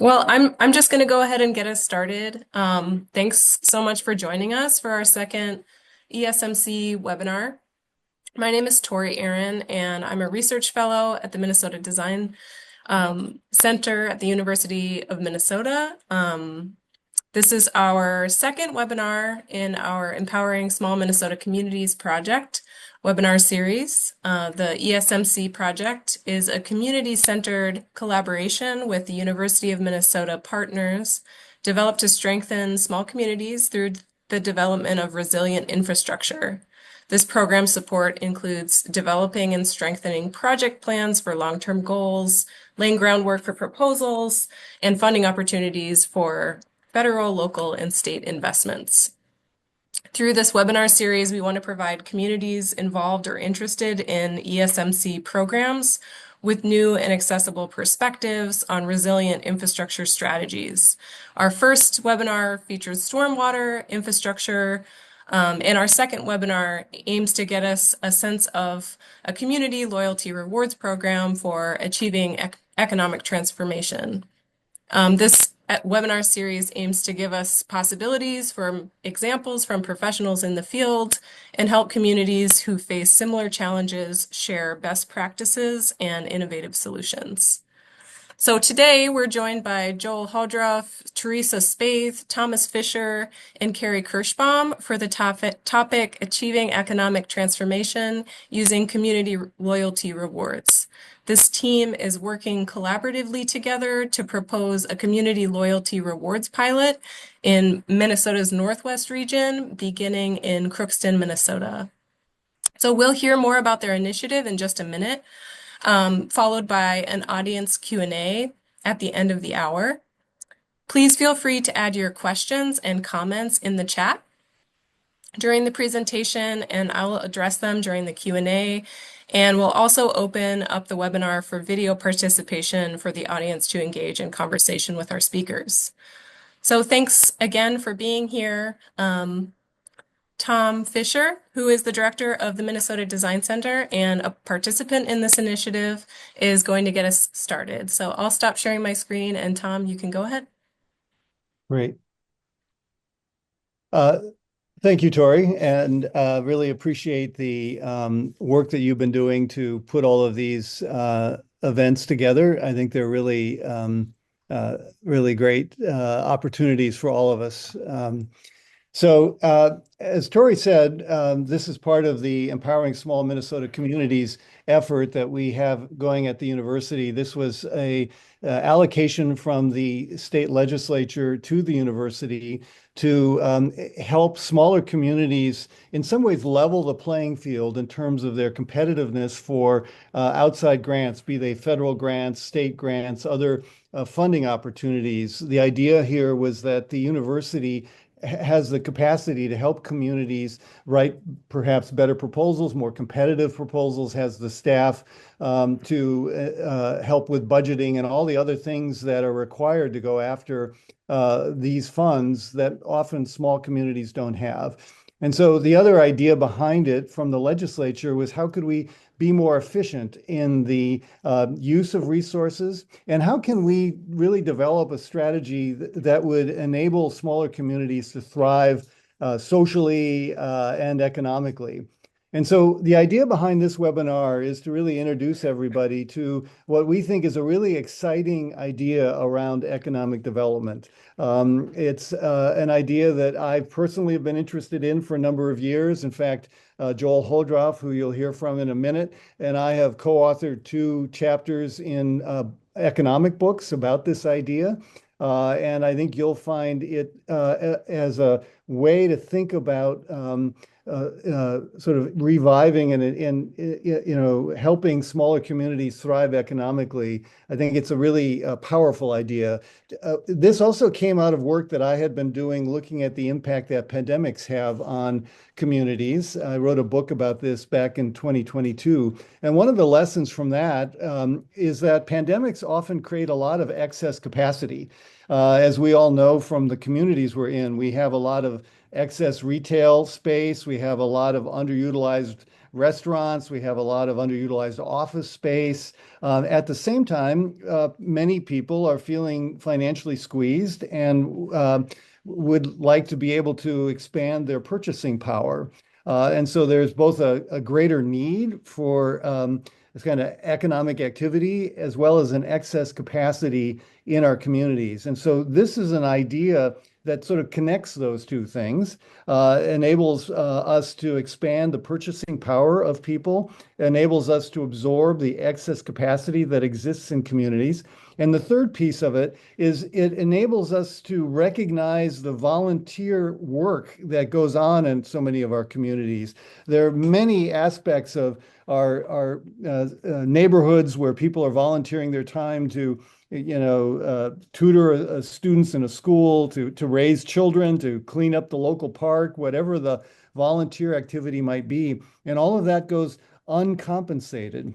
Well, I'm just going to go ahead and get us started. Thanks so much for joining us for our second ESMC webinar. My name is Tori Aaron, and I'm a research fellow at the Minnesota Design Center at the University of Minnesota. This is our second webinar in our Empowering Small Minnesota Communities project webinar series. The ESMC project is a community-centered collaboration with the University of Minnesota partners developed to strengthen small communities through the development of resilient infrastructure. This program support includes developing and strengthening project plans for long-term goals, laying groundwork for proposals, and funding opportunities for federal, local, and state investments. Through this webinar series, we want to provide communities involved or interested in ESMC programs with new and accessible perspectives on resilient infrastructure strategies. Our first webinar features stormwater infrastructure, and our second webinar aims to get us a sense of a community loyalty rewards program for achieving economic transformation. This webinar series aims to give us possibilities for examples from professionals in the field and help communities who face similar challenges share best practices and innovative solutions. So today we're joined by Joel Hodroff, Teresa Spaeth, Thomas Fisher, and Carrie Kirschbaum for the topic Achieving Economic Transformation Using Community Loyalty Rewards. This team is working collaboratively together to propose a community loyalty rewards pilot in Minnesota's Northwest region, beginning in Crookston, Minnesota. So we'll hear more about their initiative in just a minute, followed by an audience Q&A at the end of the hour. Please feel free to add your questions and comments in the chat during the presentation, and I'll address them during the Q&A. And we'll also open up the webinar for video participation for the audience to engage in conversation with our speakers. So thanks again for being here. Tom Fisher, who is the director of the Minnesota Design Center and a participant in this initiative, is going to get us started. So I'll stop sharing my screen, and Tom, you can go ahead. Great. Thank you, Tori, and really appreciate the work that you've been doing to put all of these events together. I think they're really great opportunities for all of us. So as Tori said, this is part of the Empowering Small Minnesota Communities effort that we have going at the university. This was a allocation from the state legislature to the university to help smaller communities in some ways level the playing field in terms of their competitiveness for outside grants, be they federal grants, state grants, other funding opportunities. The idea here was that the university has the capacity to help communities write perhaps better proposals, more competitive proposals, has the staff to help with budgeting and all the other things that are required to go after these funds that often small communities don't have. And so the other idea behind it from the legislature was how could we be more efficient in the use of resources, and how can we really develop a strategy that would enable smaller communities to thrive socially and economically. And so the idea behind this webinar is to really introduce everybody to what we think is a really exciting idea around economic development. It's an idea that I personally have been interested in for a number of years. In fact, Joel Hodroff, who you'll hear from in a minute, and I have co-authored 2 chapters in economic books about this idea. And I think you'll find it as a way to think about sort of reviving and helping smaller communities thrive economically. I think it's a really powerful idea. This also came out of work that I had been doing looking at the impact that pandemics have on communities. I wrote a book about this back in 2022. And one of the lessons from that is that pandemics often create a lot of excess capacity. As we all know from the communities we're in, we have a lot of excess retail space. We have a lot of underutilized restaurants, we have a lot of underutilized office space. At the same time, many people are feeling financially squeezed and would like to be able to expand their purchasing power. And so there's both a greater need for this kind of economic activity as well as an excess capacity in our communities. And so this is an idea that sort of connects those two things, enables us to expand the purchasing power of people, enables us to absorb the excess capacity that exists in communities. And the third piece of it is it enables us to recognize the volunteer work that goes on in so many of our communities. There are many aspects of our neighborhoods where people are volunteering their time to tutor students in a school, to raise children, to clean up the local park, whatever the volunteer activity might be. And all of that goes uncompensated.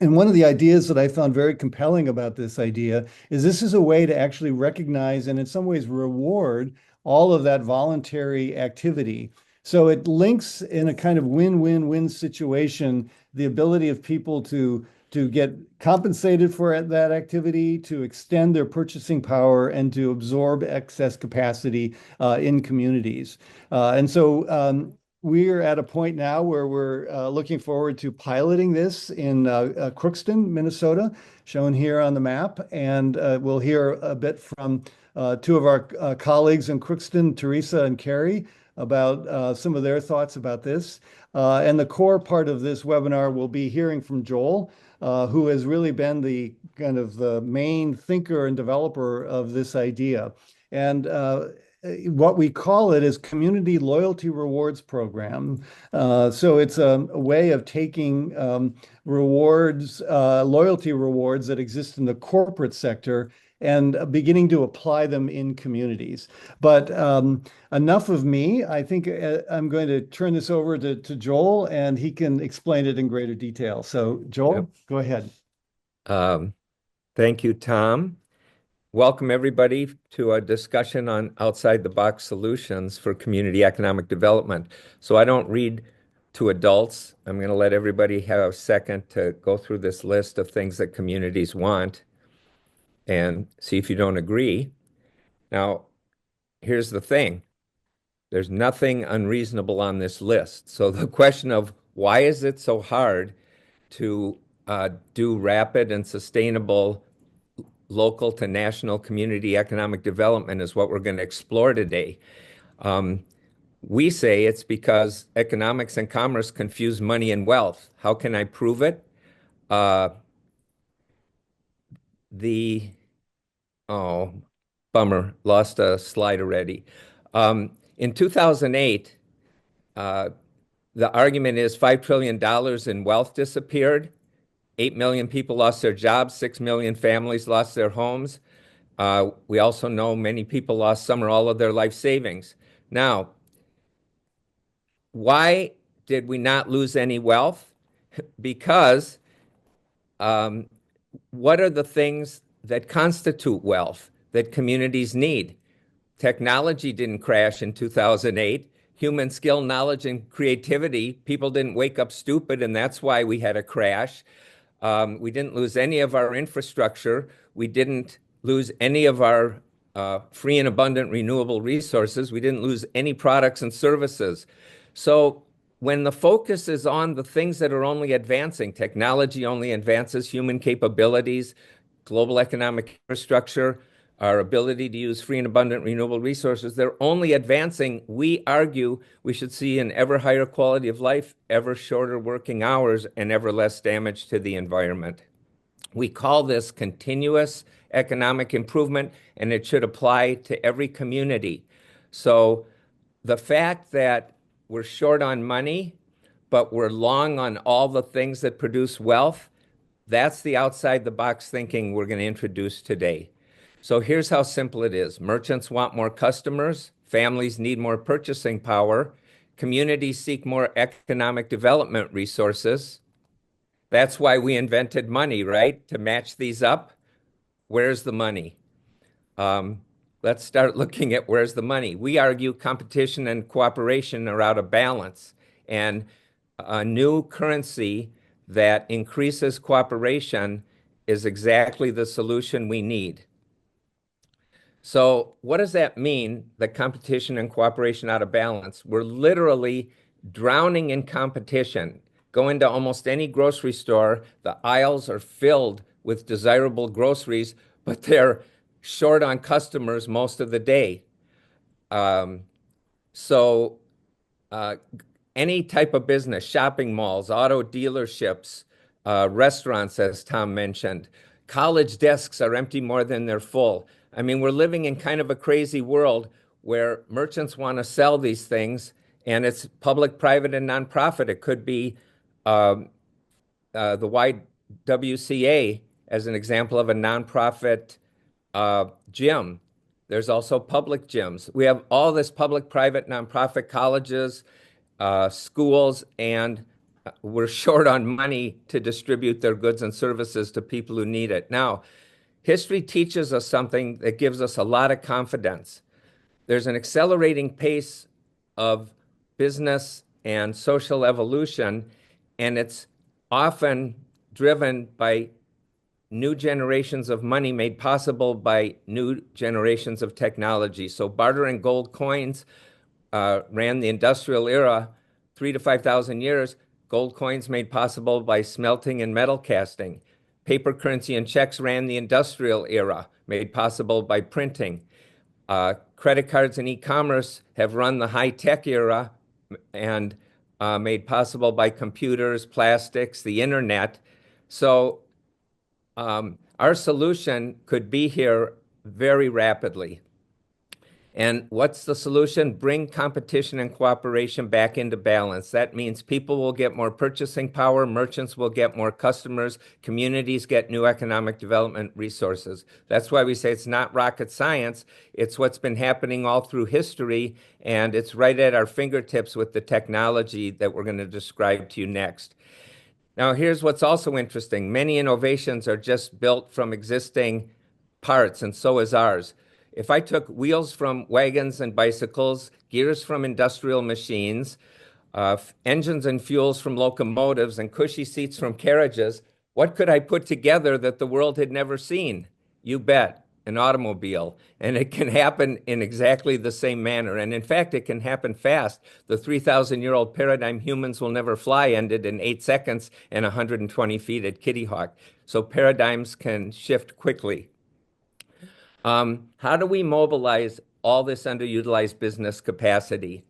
And one of the ideas that I found very compelling about this idea is this is a way to actually recognize and in some ways reward all of that voluntary activity. So it links in a kind of win-win-win situation the ability of people to get compensated for that activity, to extend their purchasing power, and to absorb excess capacity in communities. And so we're at a point now where we're looking forward to piloting this in Crookston, Minnesota, shown here on the map. And we'll hear a bit from two of our colleagues in Crookston, Teresa and Carrie, about some of their thoughts about this. And the core part of this webinar will be hearing from Joel, who has really been the kind of the main thinker and developer of this idea. And what we call it is Community Loyalty Rewards Program. So it's a way of taking rewards, loyalty rewards that exist in the corporate sector and beginning to apply them in communities. But enough of me. I think I'm going to turn this over to Joel, and he can explain it in greater detail. So, Joel, Yep. go ahead. Thank you, Tom. Welcome, everybody, to a discussion on outside-the-box solutions for community economic development. So I don't read to adults. I'm going to let everybody have a second to go through this list of things that communities want and see if you don't agree. Now, here's the thing. There's nothing unreasonable on this list. So the question of why is it so hard to do rapid and sustainable local to national community economic development is what we're going to explore today. We say it's because economics and commerce confuse money and wealth. How can I prove it? Oh, bummer, lost a slide already. In 2008, the argument is $5 trillion in wealth disappeared. 8 million people lost their jobs. 6 million families lost their homes. We also know many people lost some or all of their life savings. Now, why did we not lose any wealth? Because what are the things that constitute wealth that communities need? Technology didn't crash in 2008. Human skill, knowledge, and creativity, people didn't wake up stupid, and that's why we had a crash. We didn't lose any of our infrastructure. We didn't lose any of our free and abundant renewable resources. We didn't lose any products and services. So when the focus is on the things that are only advancing, technology only advances human capabilities, global economic infrastructure, our ability to use free and abundant renewable resources, they're only advancing. We argue we should see an ever higher quality of life, ever shorter working hours, and ever less damage to the environment. We call this continuous economic improvement, and it should apply to every community. So the fact that we're short on money, but we're long on all the things that produce wealth, that's the outside the box thinking we're going to introduce today. So here's how simple it is. Merchants want more customers. Families need more purchasing power. Communities seek more economic development resources. That's why we invented money, right? To match these up. Where's the money? Let's start looking at where's the money. We argue competition and cooperation are out of balance. And a new currency that increases cooperation is exactly the solution we need. So what does that mean, the competition and cooperation out of balance? We're literally drowning in competition. Go into almost any grocery store, the aisles are filled with desirable groceries, but they're short on customers most of the day. Um, so uh, any type of business, shopping malls, auto dealerships, restaurants, as Tom mentioned. College desks are empty more than they're full. I mean, we're living in kind of a crazy world where merchants want to sell these things, and it's public, private, and nonprofit. It could be um, the YWCA as an example of a nonprofit gym. There's also public gyms. We have all this public, private, nonprofit colleges, schools, and we're short on money to distribute their goods and services to people who need it. Now, history teaches us something that gives us a lot of confidence. There's an accelerating pace of business and social evolution, and it's often driven by new generations of money made possible by new generations of technology. So barter and gold coins ran the industrial era 3 to 5,000 years. Gold coins made possible by smelting and metal casting. Paper currency and checks ran the industrial era, made possible by printing. Credit cards and e-commerce have run the high-tech era and made possible by computers, plastics, the internet. So our solution could be here very rapidly. And what's the solution? Bring competition and cooperation back into balance. That means people will get more purchasing power, merchants will get more customers, communities get new economic development resources. That's why we say it's not rocket science. It's what's been happening all through history, and it's right at our fingertips with the technology that we're going to describe to you next. Now, here's what's also interesting. Many innovations are just built from existing parts, and so is ours. If I took wheels from wagons and bicycles, gears from industrial machines, engines and fuels from locomotives, and cushy seats from carriages, what could I put together that the world had never seen? You bet, an automobile. And it can happen in exactly the same manner. And in fact, it can happen fast. The 3,000-year-old paradigm humans will never fly ended in 8 seconds and 120 feet at Kitty Hawk. So paradigms can shift quickly. How do we mobilize all this underutilized business capacity?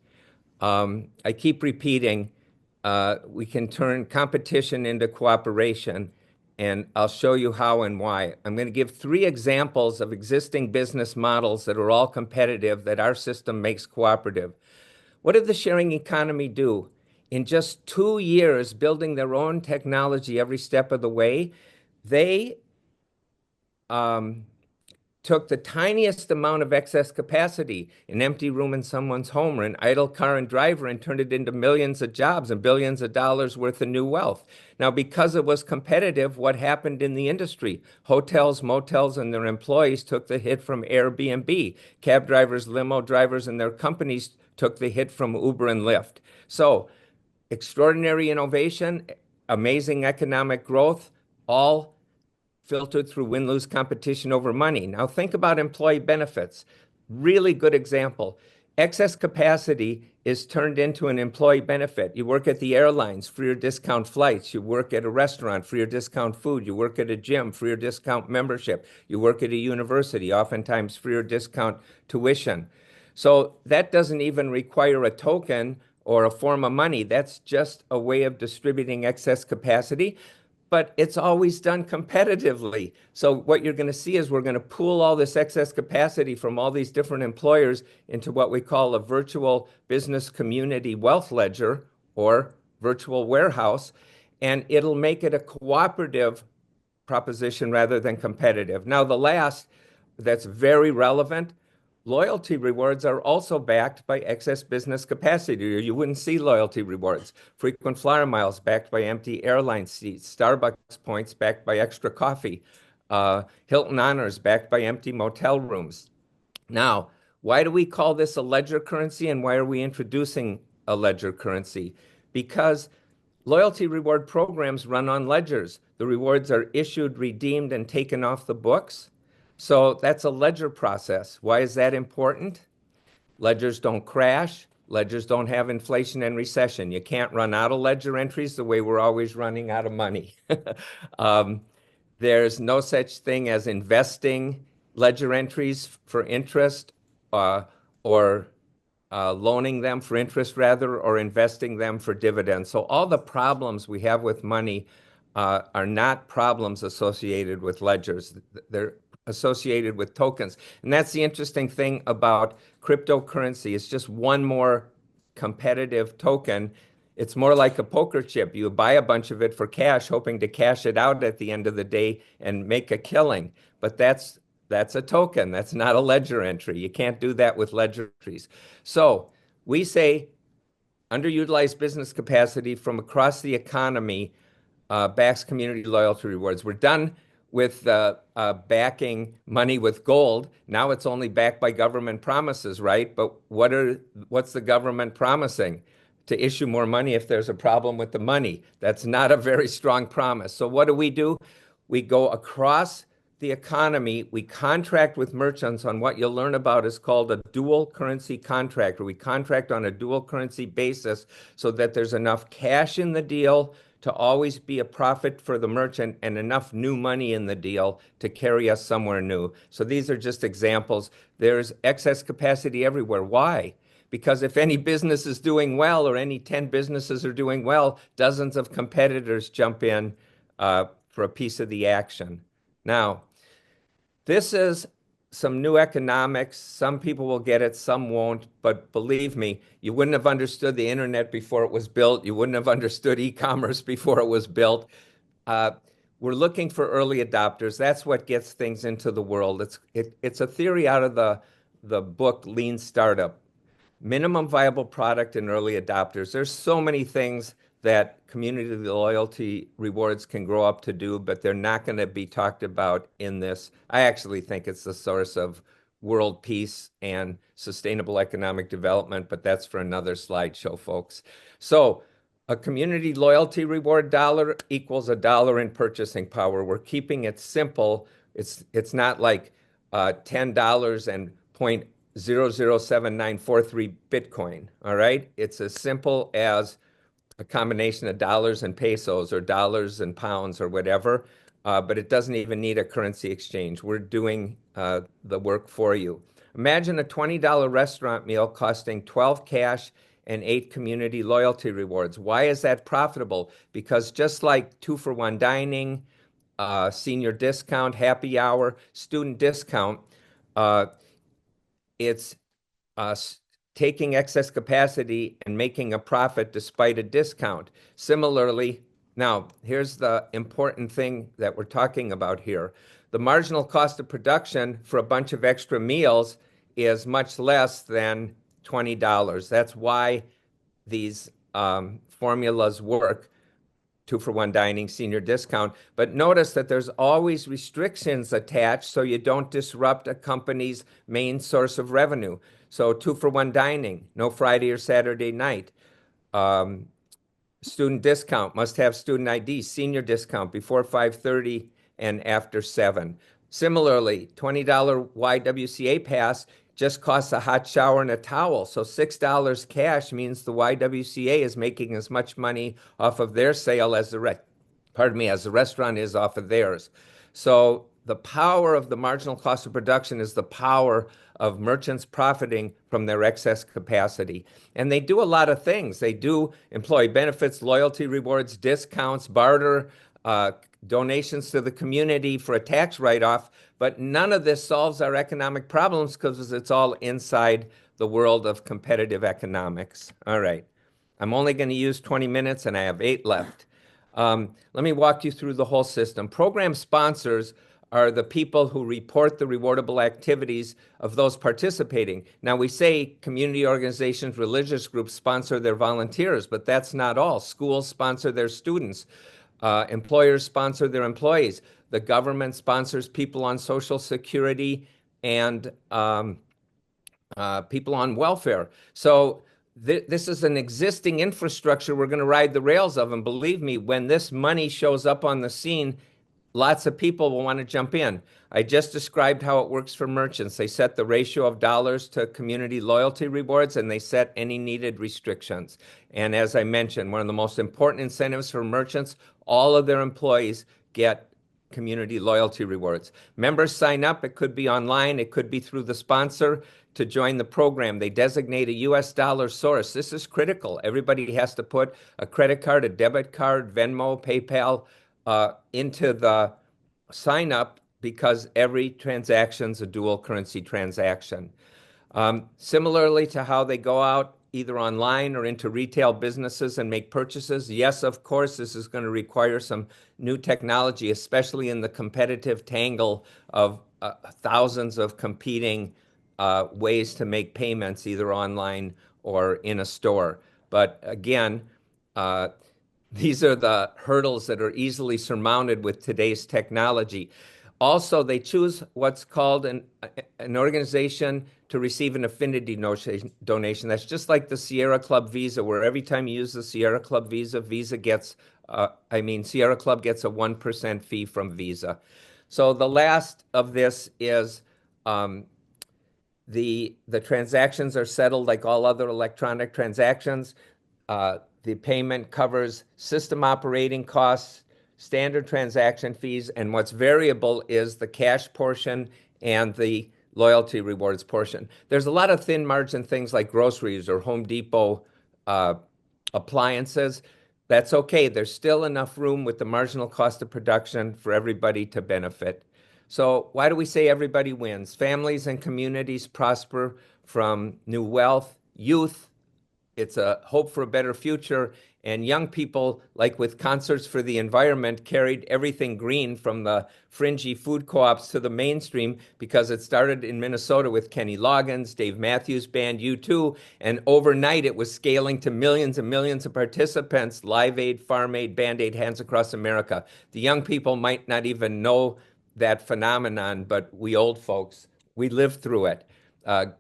I keep repeating, we can turn competition into cooperation, and I'll show you how and why. I'm going to give 3 examples of existing business models that are all competitive that our system makes cooperative. What did the sharing economy do? In just 2 years, building their own technology every step of the way, they took the tiniest amount of excess capacity, an empty room in someone's home or an idle car and driver, and turned it into millions of jobs and billions of dollars worth of new wealth. Now, because it was competitive, what happened in the industry? Hotels, motels, and their employees took the hit from Airbnb. Cab drivers, limo drivers, and their companies took the hit from Uber and Lyft. So, extraordinary innovation, amazing economic growth, all filtered through win-lose competition over money. Now think about employee benefits. Really good example. Excess capacity is turned into an employee benefit. You work at the airlines, free or discount flights. You work at a restaurant, free or discount food. You work at a gym, free or discount membership. You work at a university, oftentimes free or discount tuition. So that doesn't even require a token or a form of money. That's just a way of distributing excess capacity, but it's always done competitively. So what you're going to see is we're going to pool all this excess capacity from all these different employers into what we call a virtual business community wealth ledger or virtual warehouse, and it'll make it a cooperative proposition rather than competitive. Now, the last that's very relevant, loyalty rewards are also backed by excess business capacity, or you wouldn't see loyalty rewards. Frequent flyer miles backed by empty airline seats, Starbucks points backed by extra coffee, Hilton honors backed by empty motel rooms. Now, why do we call this a ledger currency, and why are we introducing a ledger currency? Because Loyalty reward programs run on ledgers. The rewards are issued, redeemed, and taken off the books. So that's a ledger process. Why is that important? Ledgers don't crash. Ledgers don't have inflation and recession. You can't run out of ledger entries the way we're always running out of money. um, there's no such thing as investing ledger entries for interest or loaning them for interest rather, or investing them for dividends. So all the problems we have with money are not problems associated with ledgers. They're associated with tokens. And that's the interesting thing about cryptocurrency. It's just one more competitive token. It's more like a poker chip. You buy a bunch of it for cash, hoping to cash it out at the end of the day and make a killing. But that's a token. That's not a ledger entry. You can't do that with ledger entries. So we say underutilized business capacity from across the economy backs community loyalty rewards. We're done with backing money with gold. Now it's only backed by government promises, right? But what's the government promising? To issue more money if there's a problem with the money. That's not a very strong promise. So what do? We go across the economy, we contract with merchants on what you'll learn about is called a dual currency contract, where we contract on a dual currency basis so that there's enough cash in the deal to always be a profit for the merchant and enough new money in the deal to carry us somewhere new. So these are just examples. There's excess capacity everywhere. Why? Because if any business is doing well or any 10 businesses are doing well, dozens of competitors jump in for a piece of the action. Now, this is some new economics. Some people will get it, some won't. But believe me, you wouldn't have understood the internet before it was built. You wouldn't have understood e-commerce before it was built. We're looking for early adopters. That's what gets things into the world. It's a theory out of the book Lean Startup. Minimum viable product and early adopters. There's so many things that community loyalty rewards can grow up to do, but they're not going to be talked about in this. I actually think it's the source of world peace and sustainable economic development, but that's for another slideshow, folks. So a community loyalty reward dollar equals $1 in purchasing power. We're keeping it simple. It's not like $10 and 0.007943 Bitcoin, all right? It's as simple as a combination of dollars and pesos or dollars and pounds or whatever, but it doesn't even need a currency exchange. We're doing the work for you. Imagine a $20 restaurant meal costing 12 cash and 8 community loyalty rewards. Why is that profitable? Because just like 2-for-1 dining, senior discount, happy hour, student discount, it's taking excess capacity and making a profit despite a discount. Similarly, now here's the important thing that we're talking about here. The marginal cost of production for a bunch of extra meals is much less than $20. That's why these formulas work. 2-for-1 dining, senior discount. But notice that there's always restrictions attached so you don't disrupt a company's main source of revenue. So 2-for-1 dining, no Friday or Saturday night. Student discount, must have student ID. Senior discount before 5:30 and after 7. Similarly, $20 YWCA pass just costs a hot shower and a towel. So $6 cash means the YWCA is making as much money off of their sale as the restaurant is off of theirs. So the power of the marginal cost of production is the power of merchants profiting from their excess capacity. And they do a lot of things. They do employee benefits, loyalty rewards, discounts, barter, donations to the community for a tax write-off, but none of this solves our economic problems because it's all inside the world of competitive economics. All right. I'm only going to use 20 minutes and I have 8 left. Let me walk you through the whole system. Program sponsors are the people who report the rewardable activities of those participating. Now, we say community organizations, religious groups sponsor their volunteers, but that's not all. Schools sponsor their students. Employers sponsor their employees. The government sponsors people on Social Security and people on welfare. So this is an existing infrastructure we're going to ride the rails of. And believe me, when this money shows up on the scene, lots of people will want to jump in. I just described how it works for merchants. They set the ratio of dollars to community loyalty rewards, and they set any needed restrictions. And as I mentioned, one of the most important incentives for merchants, all of their employees get community loyalty rewards. Members sign up. It could be online. It could be through the sponsor to join the program. They designate a US dollar source. This is critical. Everybody has to put a credit card, a debit card, Venmo, PayPal into the sign up because every transaction's a dual currency transaction. Similarly to how they go out either online or into retail businesses and make purchases, yes, of course, this is going to require some new technology, especially in the competitive tangle of thousands of competing ways to make payments, either online or in a store. But again, these are the hurdles that are easily surmounted with today's technology. Also, they choose what's called an organization to receive an affinity donation. That's just like the Sierra Club Visa, where every time you use the Sierra Club Visa, Sierra Club gets a 1% fee from Visa. So the last of this is the transactions are settled like all other electronic transactions. The payment covers system operating costs, standard transaction fees, and what's variable is the cash portion and the loyalty rewards portion. There's a lot of thin margin things like groceries or Home Depot appliances. That's okay. There's still enough room with the marginal cost of production for everybody to benefit. So why do we say everybody wins? Families and communities prosper from new wealth, youth. It's a hope for a better future. And young people, like with Concerts for the Environment, carried everything green from the fringy food co-ops to the mainstream because it started in Minnesota with Kenny Loggins, Dave Matthews Band, U2, and overnight it was scaling to millions and millions of participants, Live Aid, Farm Aid, Band Aid, Hands Across America. The young people might not even know that phenomenon, but we old folks, we lived through it.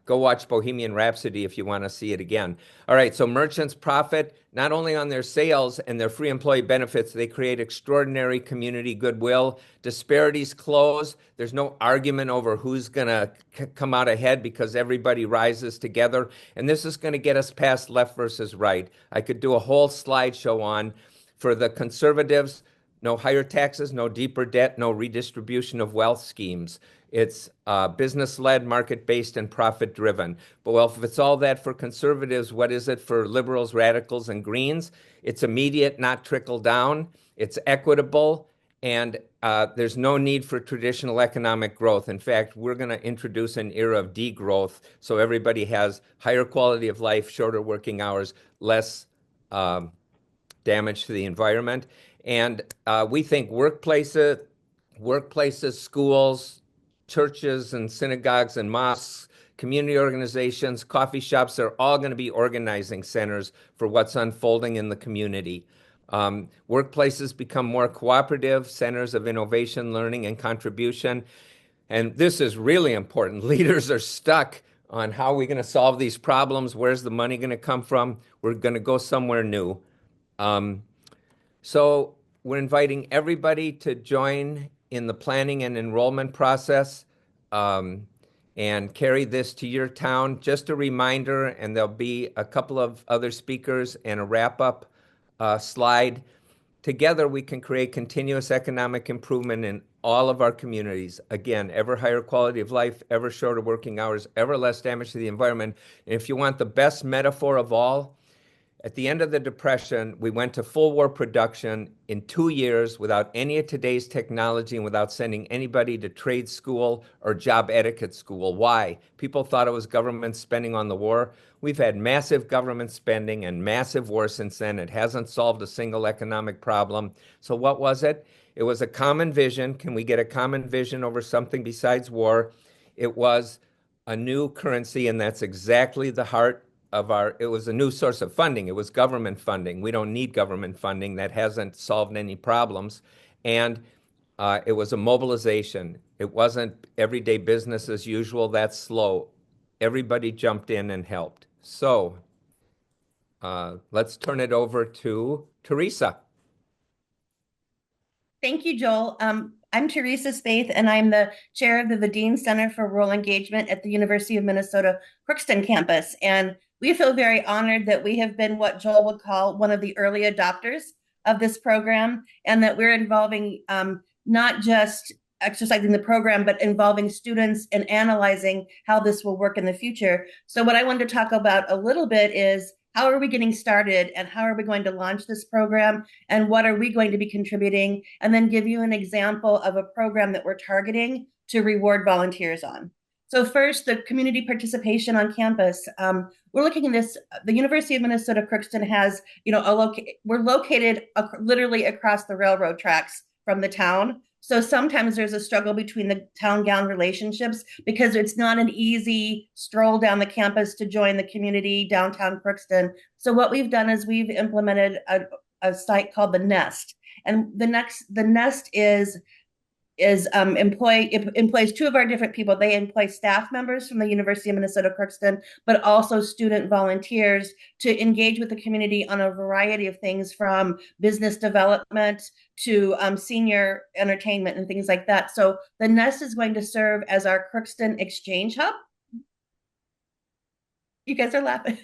Go watch Bohemian Rhapsody if you want to see it again. All right, so merchants profit not only on their sales and their free employee benefits, they create extraordinary community goodwill. Disparities close. There's no argument over who's going to come out ahead because everybody rises together. And this is going to get us past left versus right. I could do a whole slideshow on for the conservatives. No higher taxes, no deeper debt, no redistribution of wealth schemes. It's business-led, market-based, and profit-driven. But well, if it's all that for conservatives, what is it for liberals, radicals, and Greens? It's immediate, not trickle down. It's equitable, and there's no need for traditional economic growth. In fact, we're going to introduce an era of degrowth so everybody has higher quality of life, shorter working hours, less damage to the environment. And we think workplaces, schools, churches and synagogues and mosques, community organizations, coffee shops, they're all going to be organizing centers for what's unfolding in the community. Workplaces become more cooperative, centers of innovation, learning, and contribution. And this is really important. Leaders are stuck on how we're going to solve these problems. Where's the money going to come from? We're going to go somewhere new. So we're inviting everybody to join in the planning and enrollment process and carry this to your town. Just a reminder, and there'll be a couple of other speakers and a wrap-up slide. Together, we can create continuous economic improvement in all of our communities. Again, ever higher quality of life, ever shorter working hours, ever less damage to the environment. And if you want the best metaphor of all, at the end of the Depression, we went to full war production in 2 years without any of today's technology and without sending anybody to trade school or job etiquette school. Why? People thought it was government spending on the war. We've had massive government spending and massive war since then. It hasn't solved a single economic problem. So what was it? It was a common vision. Can we get a common vision over something besides war? It was a new currency, and that's exactly the heart of it was a new source of funding. It was government funding. We don't need government funding. That hasn't solved any problems. And it was a mobilization. It wasn't everyday business as usual. That's slow. Everybody jumped in and helped. So Let's turn it over to Teresa. Thank you, Joel. I'm Teresa Spaeth, and I'm the chair of the Vadine Center for Rural Engagement at the University of Minnesota Crookston campus. And we feel very honored that we have been what Joel would call one of the early adopters of this program, and that we're involving not just exercising the program, but involving students and analyzing how this will work in the future. So what I wanted to talk about a little bit is how are we getting started, and how are we going to launch this program, and what are we going to be contributing, and then give you an example of a program that we're targeting to reward volunteers on. So first, the community participation on campus. We're looking at this, the University of Minnesota Crookston has, we're located literally across the railroad tracks from the town. So sometimes there's a struggle between the town-gown relationships because it's not an easy stroll down the campus to join the community downtown Crookston. So what we've done is we've implemented a site called the Nest. And the Nest employs two of our different people. They employ staff members from the University of Minnesota Crookston, but also student volunteers to engage with the community on a variety of things, from business development to senior entertainment and things like that. So the Nest is going to serve as our Crookston Exchange Hub. You guys are laughing.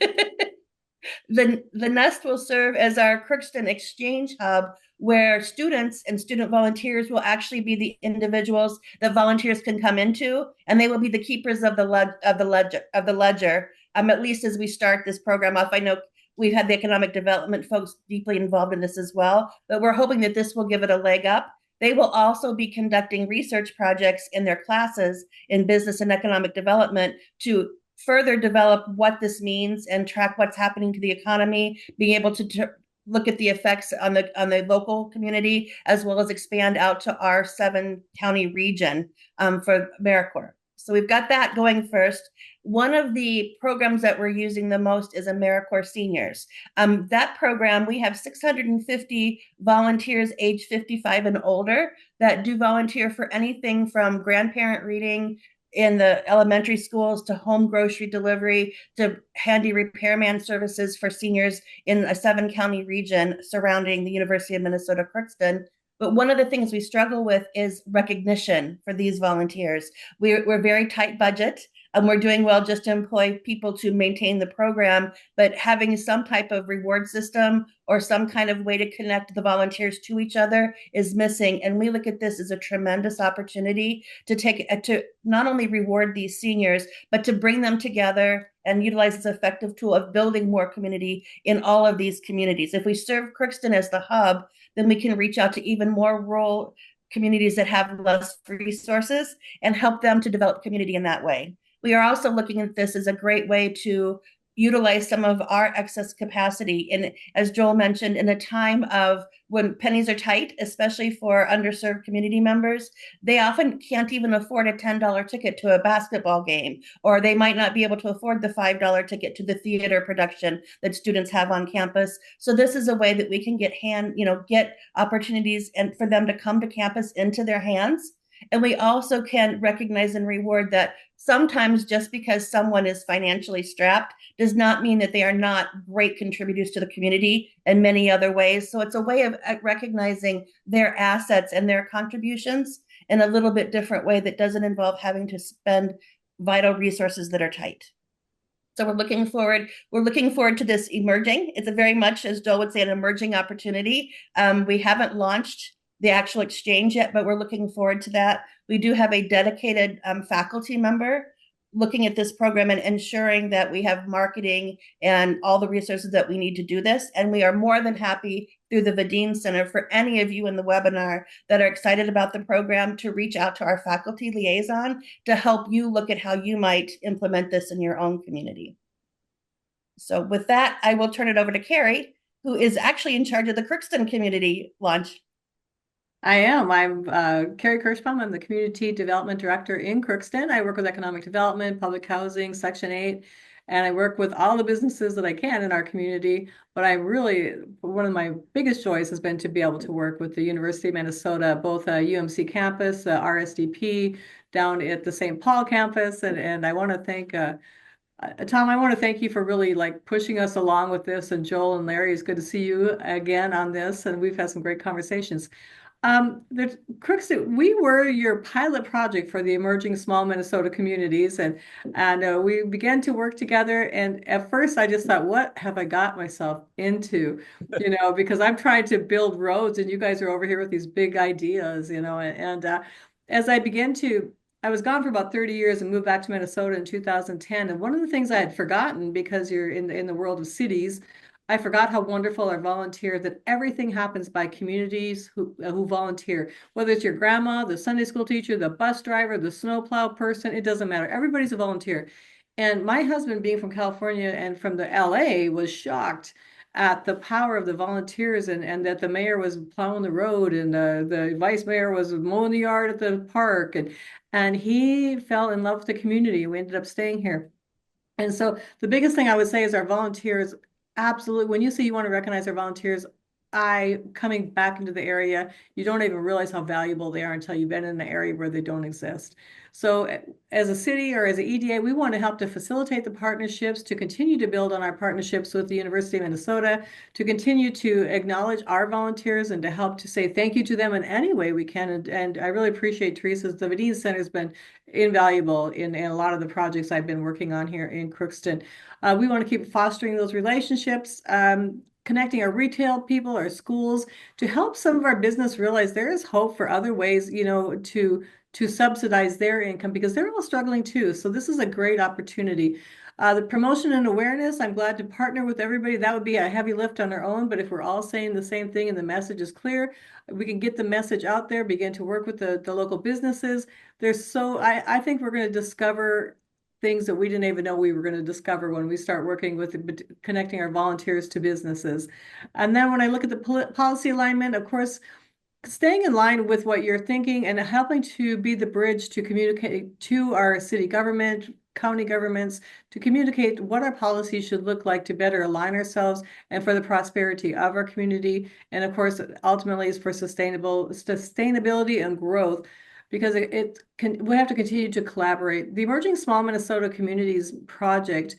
The Nest will serve as our Crookston Exchange Hub, where students and student volunteers will actually be the individuals that volunteers can come into, and they will be the keepers of the ledger. At least as we start this program off. I know we've had the economic development folks deeply involved in this as well, but we're hoping that this will give it a leg up. They will also be conducting research projects in their classes in business and economic development to further develop what this means and track what's happening to the economy, being able to look at the effects on the local community, as well as expand out to our 7-county region for AmeriCorps. So we've got that going first. One of the programs that we're using the most is AmeriCorps Seniors. That program, we have 650 volunteers age 55 and older that do volunteer for anything from grandparent reading in the elementary schools to home grocery delivery to handy repairman services for seniors in a 7-county region surrounding the University of Minnesota Crookston. But one of the things we struggle with is recognition for these volunteers. We're very tight budget. We're doing well just to employ people to maintain the program, but having some type of reward system or some kind of way to connect the volunteers to each other is missing. And we look at this as a tremendous opportunity to not only reward these seniors, but to bring them together and utilize this effective tool of building more community in all of these communities. If we serve Crookston as the hub, then we can reach out to even more rural communities that have less resources and help them to develop community in that way. We are also looking at this as a great way to utilize some of our excess capacity. And as Joel mentioned, in a time of when pennies are tight, especially for underserved community members, they often can't even afford a $10 ticket to a basketball game, or they might not be able to afford the $5 ticket to the theater production that students have on campus. So this is a way that we can get opportunities and for them to come to campus into their hands. And we also can recognize and reward that sometimes just because someone is financially strapped does not mean that they are not great contributors to the community in many other ways. So it's a way of recognizing their assets and their contributions in a little bit different way that doesn't involve having to spend vital resources that are tight. So we're looking forward to this emerging. It's a very much, as Joel would say, an emerging opportunity. We haven't launched the actual exchange yet, but we're looking forward to that. We do have a dedicated faculty member looking at this program and ensuring that we have marketing and all the resources that we need to do this. And we are more than happy through the Vadine Center for any of you in the webinar that are excited about the program to reach out to our faculty liaison to help you look at how you might implement this in your own community. So with that, I will turn it over to Carrie, who is actually in charge of the Crookston community launch. I am. I'm Carrie Kirschbaum. I'm the Community Development Director in Crookston. I work with economic development, public housing, Section 8, and I work with all the businesses that I can in our community. But one of my biggest joys has been to be able to work with the University of Minnesota, both UMC campus, RSDP, down at the St. Paul campus. And I want to thank Tom, I want to thank you for really like pushing us along with this. And Joel and Larry, it's good to see you again on this. And we've had some great conversations. Crookston, we were your pilot project for the emerging small Minnesota communities, and we began to work together. And at first, I just thought, what have I got myself into? Because I'm trying to build roads, and you guys are over here with these big ideas, and as I was gone for about 30 years and moved back to Minnesota in 2010. And one of the things I had forgotten, because you're in the world of cities, I forgot how wonderful our volunteers, that everything happens by communities who volunteer, whether it's your grandma, the Sunday school teacher, the bus driver, the snowplow person, it doesn't matter. Everybody's a volunteer. And my husband, being from California and from the LA, was shocked at the power of the volunteers, and that the mayor was plowing the road, and the vice mayor was mowing the yard at the park, and he fell in love with the community. We ended up staying here. And so the biggest thing I would say is our volunteers, absolutely, when you say you want to recognize our volunteers, coming back into the area, you don't even realize how valuable they are until you've been in an area where they don't exist. So as a city or as an EDA, we want to help to facilitate the partnerships, to continue to build on our partnerships with the University of Minnesota, to continue to acknowledge our volunteers and to help to say thank you to them in any way we can. And I really appreciate Teresa's, the Medine Center has been invaluable in a lot of the projects I've been working on here in Crookston. We want to keep fostering those relationships, connecting our retail people, our schools, to help some of our business realize there is hope for other ways, to subsidize their income, because they're all struggling too. So this is a great opportunity. The promotion and awareness, I'm glad to partner with everybody. That would be a heavy lift on our own, but if we're all saying the same thing and the message is clear, we can get the message out there, begin to work with the local businesses. I think we're going to discover things that we didn't even know we were going to discover when we start working with connecting our volunteers to businesses. And then when I look at the policy alignment, of course, staying in line with what you're thinking and helping to be the bridge to communicate to our city government, county governments, to communicate what our policies should look like to better align ourselves and for the prosperity of our community. And of course, ultimately is for sustainability and growth, because we have to continue to collaborate. The Emerging Small Minnesota Communities Project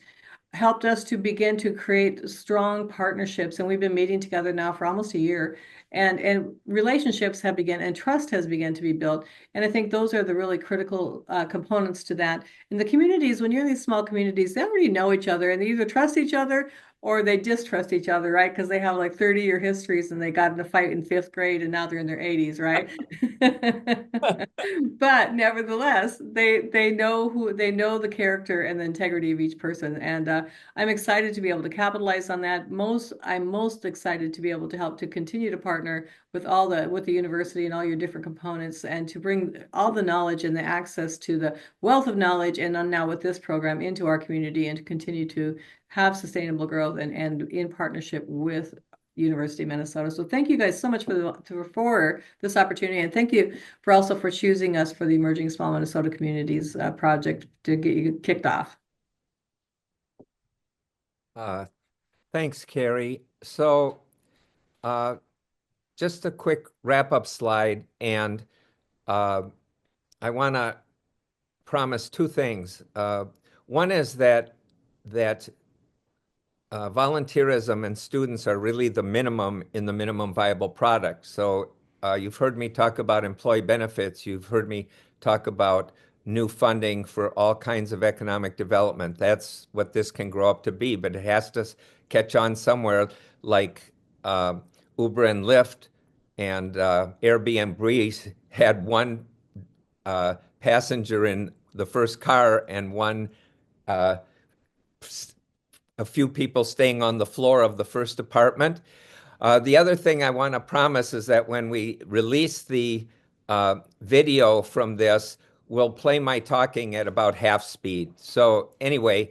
helped us to begin to create strong partnerships, and we've been meeting together now for almost a year, and relationships have begun, and trust has begun to be built. And I think those are the really critical components to that. In the communities, when you're in these small communities, they already know each other, and they either trust each other or they distrust each other, right? Because they have like 30-year histories, and they got in a fight in 5th grade, and now they're in their 80s, right? But nevertheless, they know the character and the integrity of each person, and I'm excited to be able to capitalize on that. I'm most excited to be able to help to continue to partner with the university and all your different components, and to bring all the knowledge and the access to the wealth of knowledge, and now with this program, into our community, and to continue to have sustainable growth and in partnership with University of Minnesota. So thank you guys so much for this opportunity, and thank you for choosing us for the Emerging Small Minnesota Communities project to get you kicked off. Thanks, Carrie. So just a quick wrap-up slide, and I want to promise 2 things. One is that volunteerism and students are really the minimum in the minimum viable product. So you've heard me talk about employee benefits. You've heard me talk about new funding for all kinds of economic development. That's what this can grow up to be, but it has to catch on somewhere, like Uber and Lyft and Airbnb had one passenger in the first car and a few people staying on the floor of the first apartment. The other thing I want to promise is that when we release the video from this, we'll play my talking at about half speed. So anyway,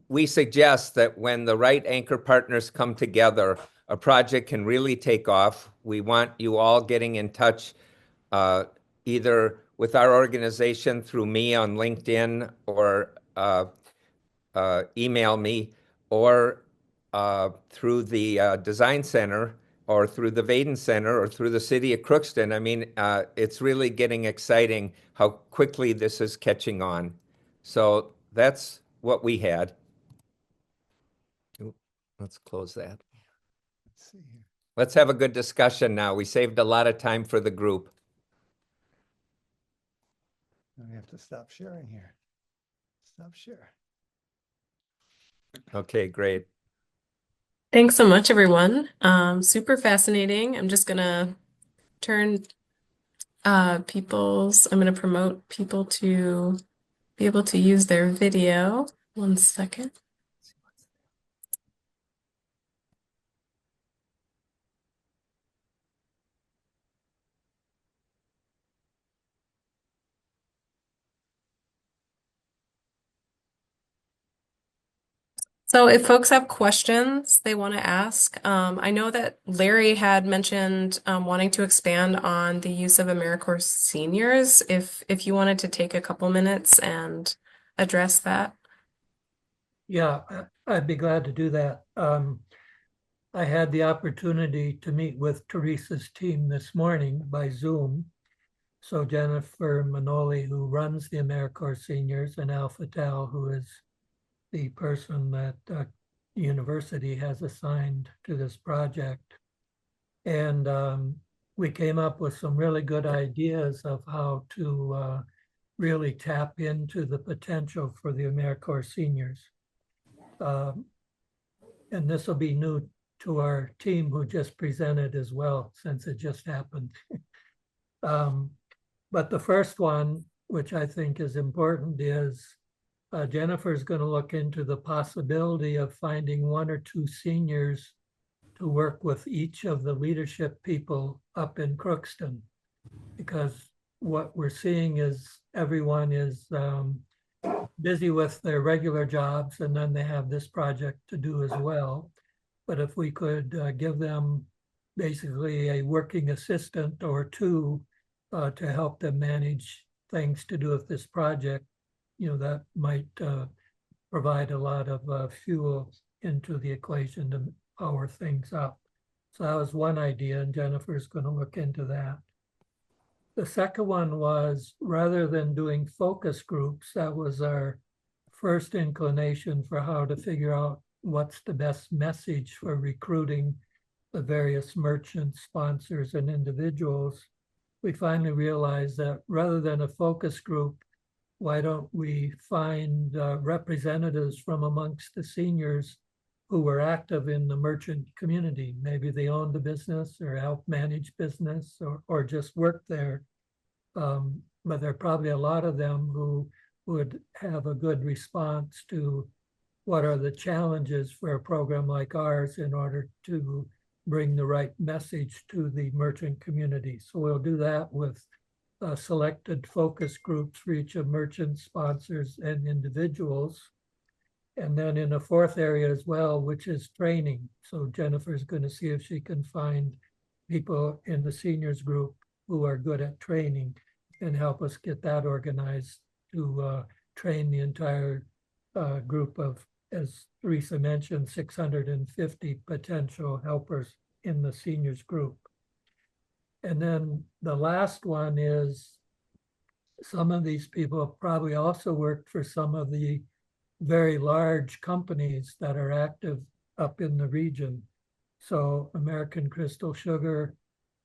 we suggest that when the right anchor partners come together, a project can really take off. We want you all getting in touch either with our organization through me on LinkedIn, or email me, or through the Design Center, or through the Vaden Center, or through the City of Crookston. I mean, it's really getting exciting how quickly this is catching on. So that's what we had. Oop, let's close that. Let's see here. Let's have a good discussion now. We saved a lot of time for the group. Now we have to stop sharing here. Stop share. Okay, great. Thanks so much, everyone. Super fascinating. I'm just gonna turn I'm gonna promote people to be able to use their video. 1 second. So if folks have questions they want to ask, I know that Larry had mentioned wanting to expand on the use of AmeriCorps seniors. If you wanted to take a couple minutes and address that. Yeah, I'd be glad to do that. I had the opportunity to meet with Teresa's team this morning by Zoom. So Jennifer Manoli, who runs the AmeriCorps Seniors, and Al Fatale, who is the person that the university has assigned to this project. And we came up with some really good ideas of how to really tap into the potential for the AmeriCorps Seniors. And this will be new to our team who just presented as well, since it just happened. But the first one, which I think is important, is Jennifer's going to look into the possibility of finding 1 or 2 seniors to work with each of the leadership people up in Crookston, because what we're seeing is everyone is busy with their regular jobs, and then they have this project to do as well. But if we could give them basically a working assistant or 2 to help them manage things to do with this project, that might provide a lot of fuel into the equation to power things up. So that was one idea, and Jennifer's going to look into that. The second one was, rather than doing focus groups, that was our first inclination for how to figure out what's the best message for recruiting the various merchants, sponsors, and individuals. We finally realized that rather than a focus group, why don't we find representatives from amongst the seniors who were active in the merchant community? Maybe they owned the business or helped manage business or just worked there. But there are probably a lot of them who would have a good response to what are the challenges for a program like ours in order to bring the right message to the merchant community. So we'll do that with selected focus groups for each of merchants, sponsors, and individuals. And then in a fourth area as well, which is training. So Jennifer's going to see if she can find people in the seniors group who are good at training and help us get that organized to train the entire group of, as Teresa mentioned, 650 potential helpers in the seniors group. And then the last one is, some of these people have probably also worked for some of the very large companies that are active up in the region. So American Crystal Sugar,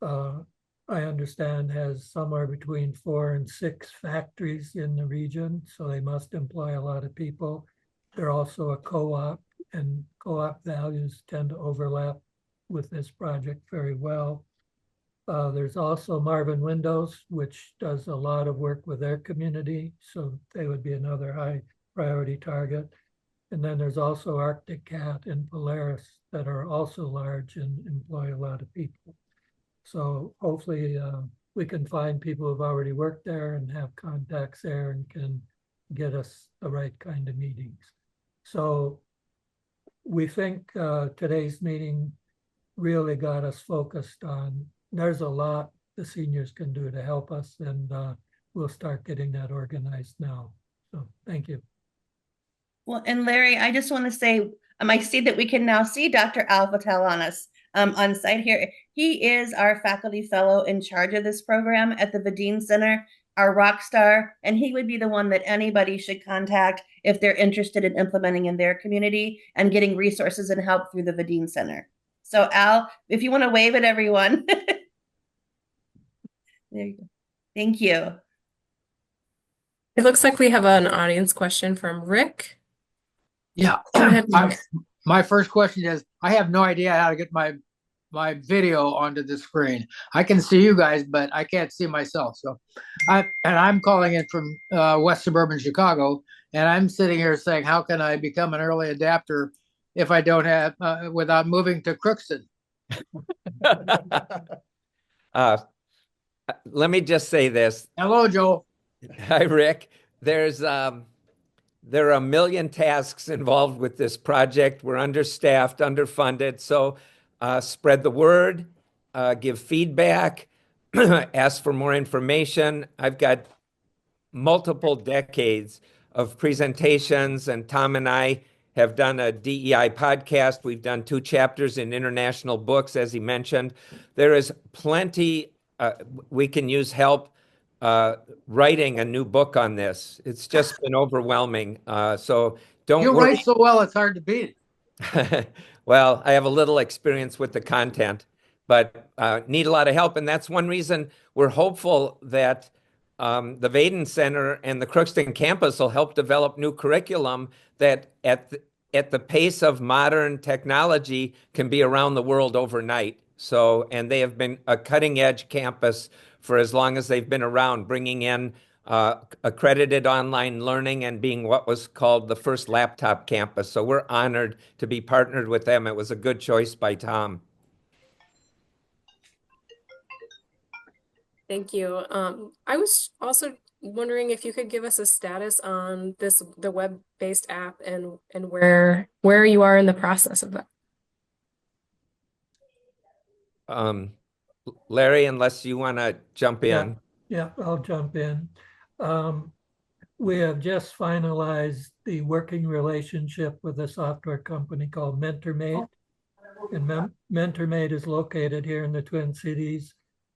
I understand, has somewhere between 4 and 6 factories in the region. So they must employ a lot of people. They're also a co-op, and co-op values tend to overlap with this project very well. There's also Marvin Windows, which does a lot of work with their community. So they would be another high priority target. And then there's also Arctic Cat and Polaris that are also large and employ a lot of people. So hopefully we can find people who've already worked there and have contacts there and can get us the right kind of meetings. So we think today's meeting really got us focused on, there's a lot the seniors can do to help us, and we'll start getting that organized now. So thank you. Well, and Larry, I just want to say, I see that we can now see Dr. Al Fatale on site here. He is our faculty fellow in charge of this program at the Vadine Center our rock star, and he would be the one that anybody should contact if they're interested in implementing in their community and getting resources and help through the Vadine Center. So Al, if you want to wave at everyone. There you go. Thank you. It looks like we have an audience question from Rick. Yeah. Go ahead, Rick. My first question is, I have no idea how to get my video onto the screen. I can see you guys, but I can't see myself. So I'm calling in from West Suburban Chicago, and I'm sitting here saying, how can I become an early adapter if I don't have without moving to Crookston? Let me just say this. Hello, Joe. Hi, Rick. There are a million tasks involved with this project. We're understaffed, underfunded. So spread the word, give feedback, ask for more information. I've got multiple decades of presentations, and Tom and I have done a DEI podcast. We've done 2 chapters in international books, as he mentioned. There is plenty. We can use help writing a new book on this. It's just been overwhelming. So don't You worry. write so well, it's hard to beat it. Well, I have a little experience with the content, but need a lot of help. And that's one reason we're hopeful that the Vadine Center and the Crookston campus will help develop new curriculum that at the pace of modern technology can be around the world overnight. So, and they have been a cutting edge campus for as long as they've been around, bringing in accredited online learning and being what was called the first laptop campus. So we're honored to be partnered with them. It was a good choice by Tom. Thank you. I was also wondering if you could give us a status on the web-based app and where you are in the process of that. Larry, unless you want to jump in. Yeah, I'll jump in. We have just finalized the working relationship with a software company called MentorMate. And MentorMate is located here in the Twin Cities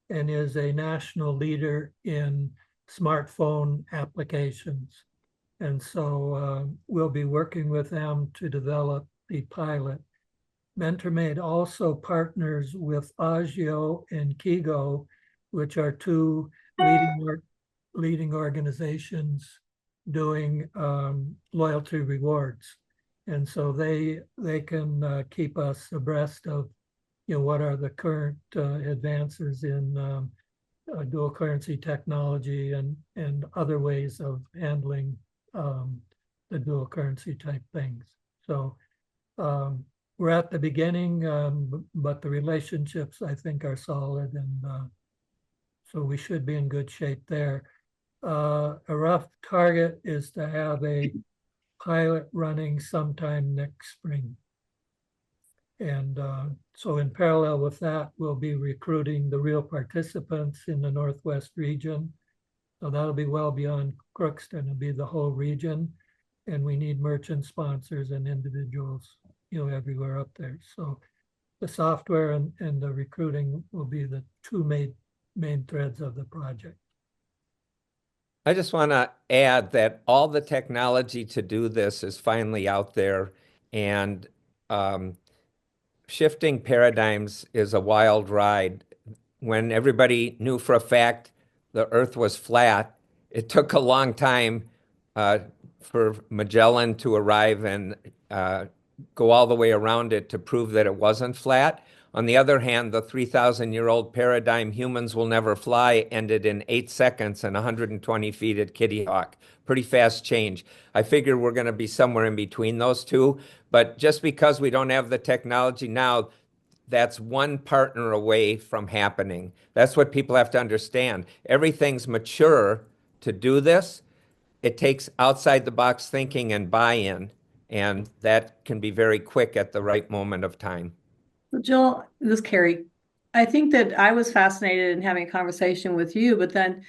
and is a national leader in smartphone applications. And so we'll be working with them to develop the pilot. MentorMate also partners with Agio and Kigo, which are 2 leading organizations doing loyalty rewards. And so they can keep us abreast of what are the current advances in dual currency technology and other ways of handling the dual currency type things. So we're at the beginning, but the relationships I think are solid, and so we should be in good shape there. A rough target is to have a pilot running sometime next spring. And so in parallel with that, we'll be recruiting the real participants in the Northwest region. So that'll be well beyond Crookston. It'll be the whole region. And we need merchant sponsors and individuals, everywhere up there. So the software and the recruiting will be the 2 main threads of the project. I just want to add that all the technology to do this is finally out there, and shifting paradigms is a wild ride. When everybody knew for a fact the Earth was flat, it took a long time for Magellan to arrive and go all the way around it to prove that it wasn't flat. On the other hand, the 3,000-year-old paradigm, humans will never fly, ended in 8 seconds and 120 feet at Kitty Hawk. Pretty fast change. I figure we're going to be somewhere in between those two, but just because we don't have the technology now, that's one partner away from happening. That's what people have to understand. Everything's mature to do this. It takes outside the box thinking and buy-in, and that can be very quick at the right moment of time. Jill, this is Carrie. I think that I was fascinated in having a conversation with you, but then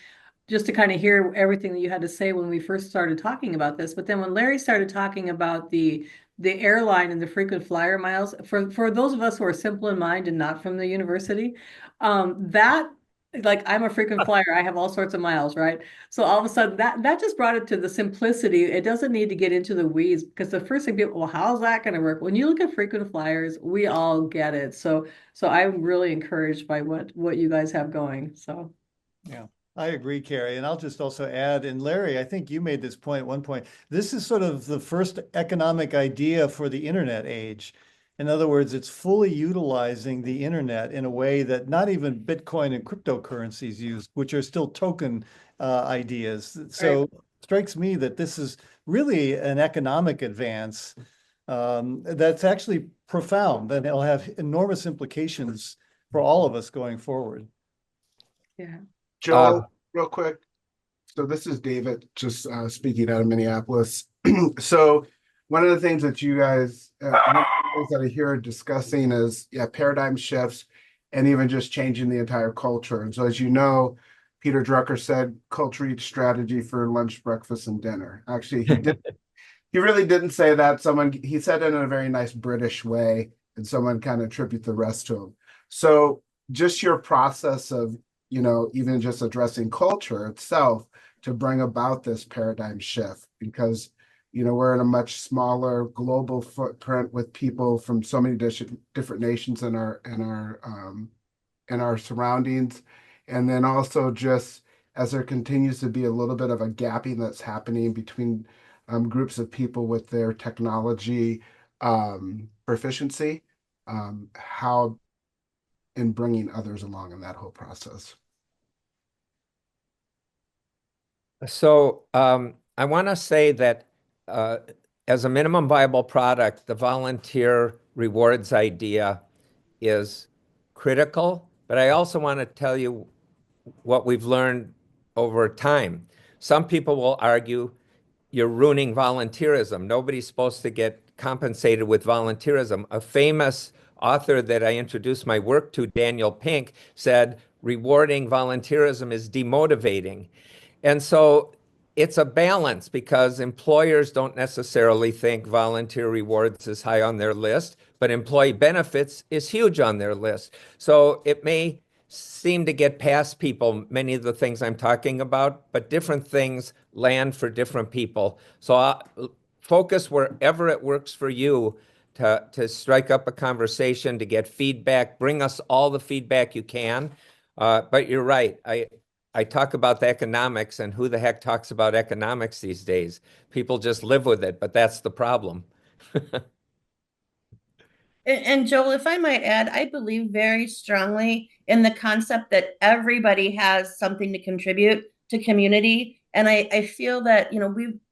just to kind of hear everything that you had to say when we first started talking about this. But then when Larry started talking about the airline and the frequent flyer miles, for those of us who are simple in mind and not from the university, that like I'm a frequent flyer. I have all sorts of miles, right? So all of a sudden that just brought it to the simplicity. It doesn't need to get into the weeds because the first thing people, well, how's that going to work? When you look at frequent flyers, we all get it. So I'm really encouraged by what you guys have going. So Yeah, I agree, Carrie. And I'll just also add, and Larry, I think you made this point at one point. This is sort of the first economic idea for the internet age. In other words, it's fully utilizing the internet in a way that not even Bitcoin and cryptocurrencies use, which are still token ideas. So it strikes me that this is really an economic advance that's actually profound, and it'll have enormous implications for all of us going forward. yeah. Joel, real quick. So this is David, just speaking out of Minneapolis. So one of the things that you guys, one of the things that I hear discussing is, paradigm shifts and even just changing the entire culture. And so as you know, Peter Drucker said, culture eats strategy for lunch, breakfast, and dinner. Actually, he really didn't say that. He said it in a very nice British way, and someone kind of attribute the rest to him. So just your process of, even just addressing culture itself to bring about this paradigm shift, because, we're in a much smaller global footprint with people from so many different nations in our surroundings. And then also just as there continues to be a little bit of a gapping that's happening between groups of people with their technology proficiency, how in bringing others along in that whole process. So I want to say that as a minimum viable product, the volunteer rewards idea is critical, but I also want to tell you what we've learned over time. Some people will argue you're ruining volunteerism. Nobody's supposed to get compensated with volunteerism. A famous author that I introduced my work to, Daniel Pink, said rewarding volunteerism is demotivating. And so it's a balance because employers don't necessarily think volunteer rewards is high on their list, but employee benefits is huge on their list. So it may seem to get past people, many of the things I'm talking about, but different things land for different people. So focus wherever it works for you to strike up a conversation, to get feedback, bring us all the feedback you can. But you're right. I talk about the economics, and who the heck talks about economics these days? People just live with it, but that's the problem. And Joel, if I might add, I believe very strongly in the concept that everybody has something to contribute to community. And I feel that,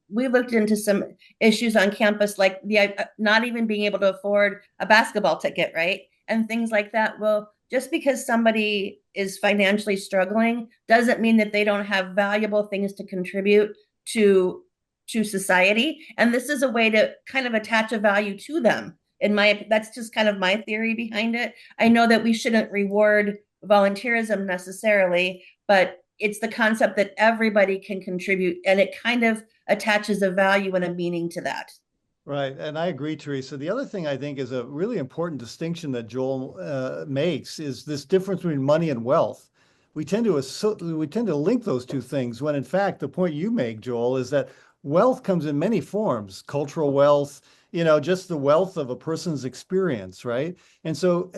we looked into some issues on campus, like the not even being able to afford a basketball ticket, right? And things like that. Well, just because somebody is financially struggling doesn't mean that they don't have valuable things to contribute to society. And this is a way to kind of attach a value to them. That's just kind of my theory behind it. I know that we shouldn't reward volunteerism necessarily, but it's the concept that everybody can contribute, and it kind of attaches a value and a meaning to that. Right. And I agree, Teresa. The other thing I think is a really important distinction that Joel makes is this difference between money and wealth. We tend to link those two things when in fact, the point you make, Joel, is that wealth comes in many forms: cultural wealth, just the wealth of a person's experience, right? And so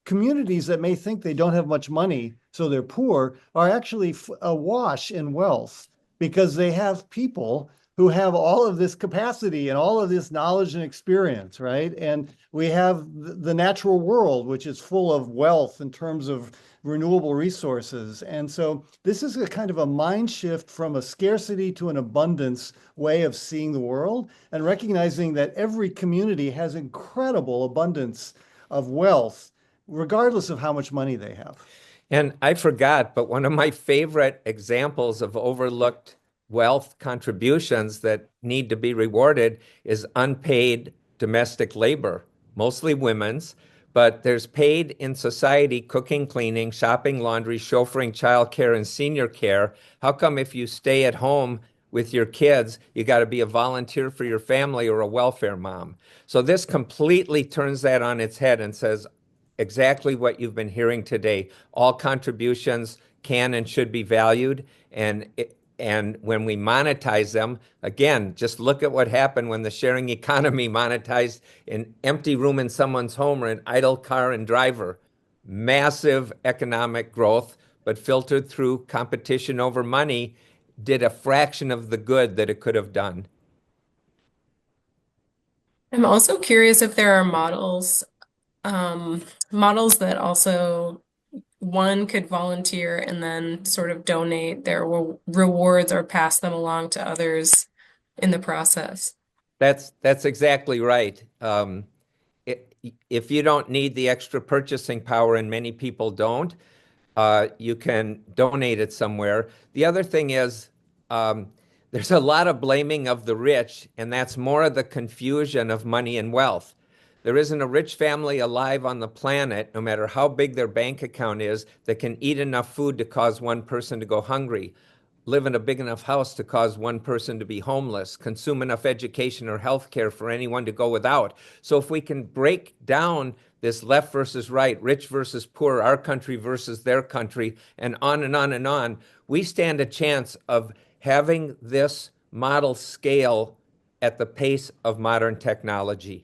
communities that may think they don't have much money, so they're poor, are actually awash in wealth because they have people who have all of this capacity and all of this knowledge and experience, right? And we have the natural world, which is full of wealth in terms of renewable resources. And so this is a kind of a mind shift from a scarcity to an abundance way of seeing the world, and recognizing that every community has incredible abundance of wealth, regardless of how much money they have. And I forgot, but one of my favorite examples of overlooked wealth contributions that need to be rewarded is unpaid domestic labor, mostly women's, but there's paid in society cooking, cleaning, shopping, laundry, chauffeuring, childcare, and senior care. How come if you stay at home with your kids, you got to be a volunteer for your family or a welfare mom? So this completely turns that on its head and says exactly what you've been hearing today. All contributions can and should be valued. And when we monetize them, again, just look at what happened when the sharing economy monetized an empty room in someone's home or an idle car and driver. Massive economic growth, but filtered through competition over money, did a fraction of the good that it could have done. I'm also curious if there are models that also one could volunteer and then sort of donate their rewards or pass them along to others in the process. That's exactly right. If you don't need the extra purchasing power, and many people don't, you can donate it somewhere. The other thing is, there's a lot of blaming of the rich, and that's more of the confusion of money and wealth. There isn't a rich family alive on the planet, no matter how big their bank account is, that can eat enough food to cause one person to go hungry, live in a big enough house to cause one person to be homeless, consume enough education or health care for anyone to go without. So if we can break down this left versus right, rich versus poor, our country versus their country, and on and on and on, we stand a chance of having this model scale at the pace of modern technology.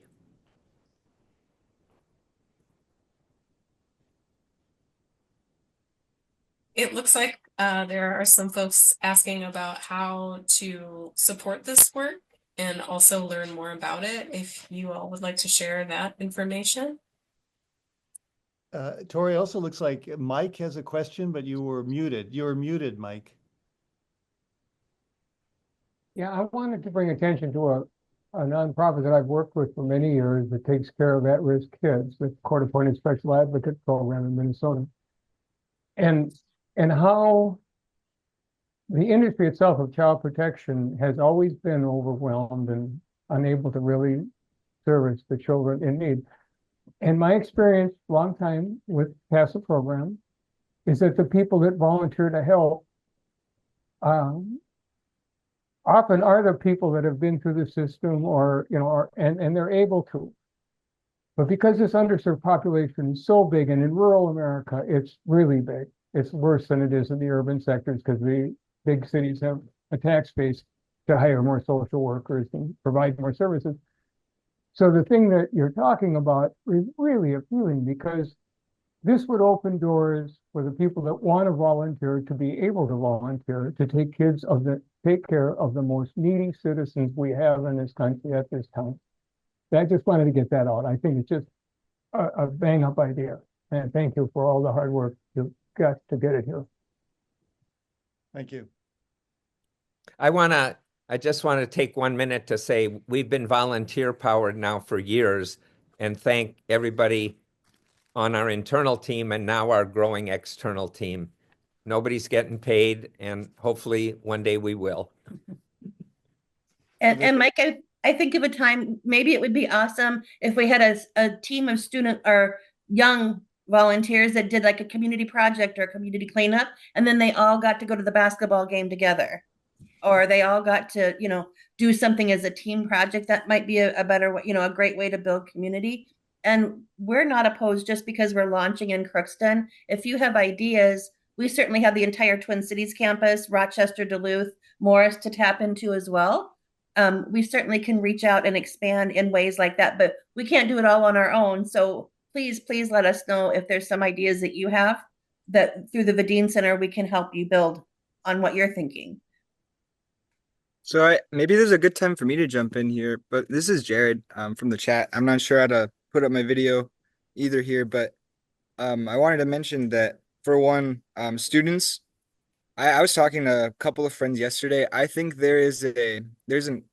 It looks like there are some folks asking about how to support this work and also learn more about it. If you all would like to share that information. Tori, also looks like Mike has a question, but you were muted. You were muted, Mike. Yeah, I wanted to bring attention to a nonprofit that I've worked with for many years that takes care of at-risk kids, the Court-Appointed Special Advocate Program in Minnesota. And how the industry itself of child protection has always been overwhelmed and unable to really service the children in need. And my experience, long time with CASA program, is that the people that volunteer to help often are the people that have been through the system, or and they're able to. But because this underserved population is so big, and in rural America, it's really big. It's worse than it is in the urban sectors because the big cities have a tax base to hire more social workers and provide more services. So the thing that you're talking about is really appealing, because this would open doors for the people that want to volunteer to be able to volunteer to take care of the most needy citizens we have in this country at this time. I just wanted to get that out. I think it's just a bang up idea. And thank you for all the hard work you've got to get it here. Thank you. I just want to take 1 minute to say we've been volunteer powered now for years, and thank everybody on our internal team and now our growing external team. Nobody's getting paid, and hopefully one day we will. And Mike, I think of a time, maybe it would be awesome if we had a team of student or young volunteers that did like a community project or a community cleanup, and then they all got to go to the basketball game together, or they all got to, do something as a team project. That might be a better way, a great way to build community. And we're not opposed just because we're launching in Crookston. If you have ideas, we certainly have the entire Twin Cities campus, Rochester, Duluth, Morris to tap into as well. We certainly can reach out and expand in ways like that, but we can't do it all on our own. So please let us know if there's some ideas that you have that through the Vadine Center, we can help you build on what you're thinking. So maybe there's a good time for me to jump in here, but this is Jared from the chat. I'm not sure how to put up my video either here, but I wanted to mention that for one, students, I was talking to a couple of friends yesterday. I think there's an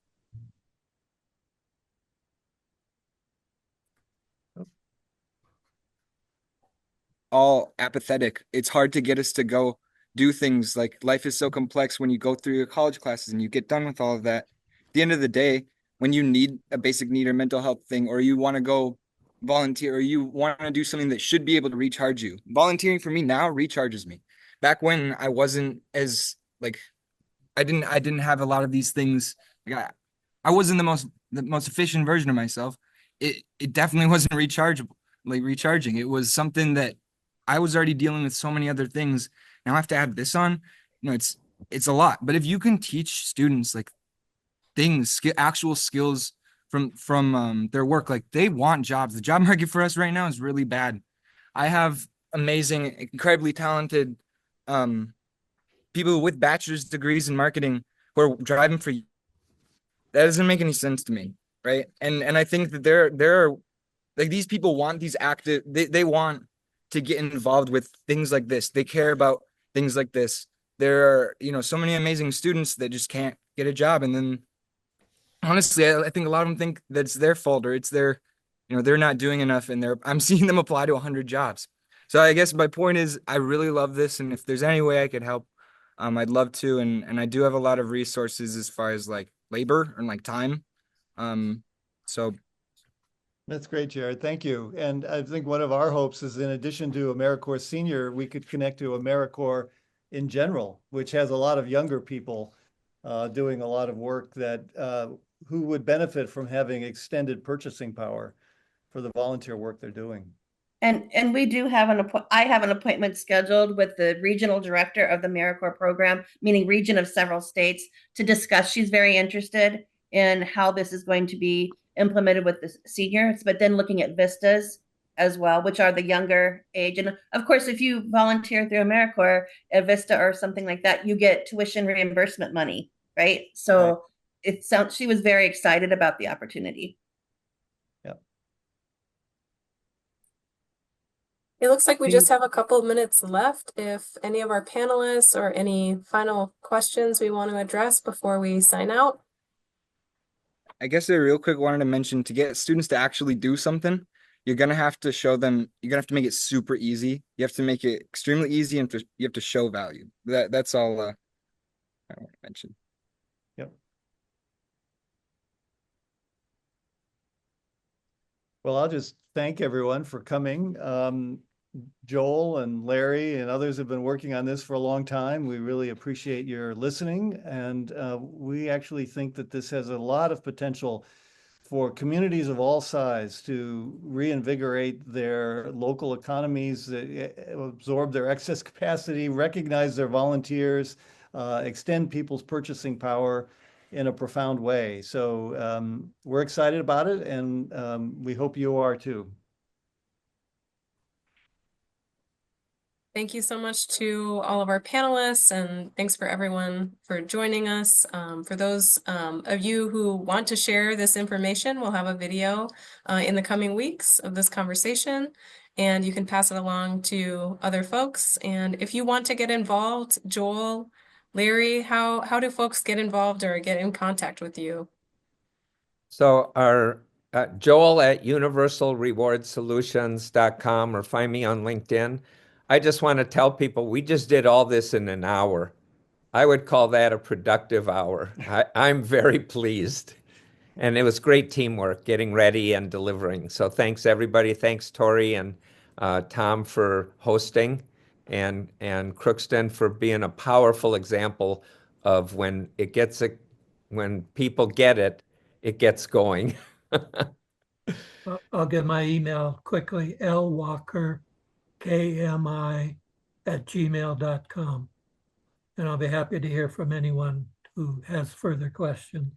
all apathetic. It's hard to get us to go do things. Like, life is so complex when you go through your college classes and you get done with all of that. At the end of the day, when you need a basic need or mental health thing, or you want to go volunteer, or you want to do something that should be able to recharge you, volunteering for me now recharges me. Back when I wasn't as I didn't have a lot of these things. I wasn't the most efficient version of myself. It definitely wasn't recharging. It was something that I was already dealing with so many other things now I have to add this on. It's a lot. But if you can teach students like things, actual skills from their work, like they want jobs. The job market for us right now is really bad. I have amazing, incredibly talented people with bachelor's degrees in marketing who are driving for. That doesn't make any sense to me, right? And I think that there are like these people want these active. They want to get involved with things like this. They care about things like this. There are so many amazing students that just can't get a job, and then honestly, I think a lot of them think that it's their fault or it's their, they're not doing enough, and I'm seeing them apply to 100 jobs. So I guess my point is I really love this, and if there's any way I could help, I'd love to. And I do have a lot of resources as far as like labor and like time. So That's great, Jared. Thank you. And I think one of our hopes is, in addition to AmeriCorps Senior, we could connect to AmeriCorps in general, which has a lot of younger people doing a lot of work that who would benefit from having extended purchasing power for the volunteer work they're doing. And we do have I have an appointment scheduled with the regional director of the AmeriCorps program, meaning region of several states, to discuss. She's very interested in how this is going to be implemented with the seniors, but then looking at vistas as well, which are the younger age. And of course, if you volunteer through AmeriCorps, a vista or something like that, you get tuition reimbursement money, right? So she was very excited about the opportunity. It looks like we just have a couple of minutes left. If any of our panelists or any final questions we want to address before we sign out. I guess I real quick wanted to mention, to get students to actually do something, you're gonna have to show them. You're gonna have to make it super easy. You have to make it extremely easy, and you have to show value. That's all I want to mention. Yep. Well, I'll just thank everyone for coming. Joel and Larry and others have been working on this for a long time. We really appreciate your listening, and we actually think that this has a lot of potential for communities of all size to reinvigorate their local economies, absorb their excess capacity, recognize their volunteers, extend people's purchasing power in a profound way. So we're excited about it, and we hope you are too. Thank you so much to all of our panelists, and thanks for everyone for joining us. For those of you who want to share this information, we'll have a video in the coming weeks of this conversation, and you can pass it along to other folks. And if you want to get involved, Joel, Larry, how do folks get involved or get in contact with you? So our Joel at universalrewardsolutions.com, or find me on LinkedIn. I just want to tell people we just did all this in an hour. I would call that a productive hour. I'm very pleased. And it was great teamwork, getting ready and delivering. So thanks, everybody. Thanks, Tori and Tom, for hosting, and Crookston for being a powerful example of when people get it, it gets going. I'll give my email quickly, lwalkerkmi@gmail.com. And I'll be happy to hear from anyone who has further questions.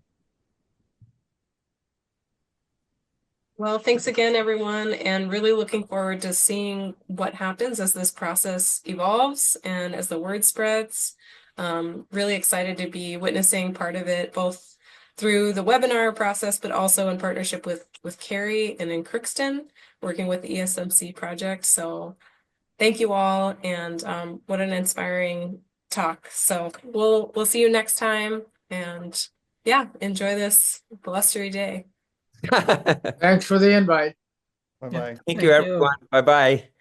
Well, thanks again, everyone, and really looking forward to seeing what happens as this process evolves and as the word spreads. Really excited to be witnessing part of it, both through the webinar process, but also in partnership with Carrie and in Crookston, working with the ESMC project. So thank you all, and what an inspiring talk. So we'll see you next time, and yeah, enjoy this blustery day. Thanks for the invite. Bye-bye. Thank you, everyone. Bye-bye.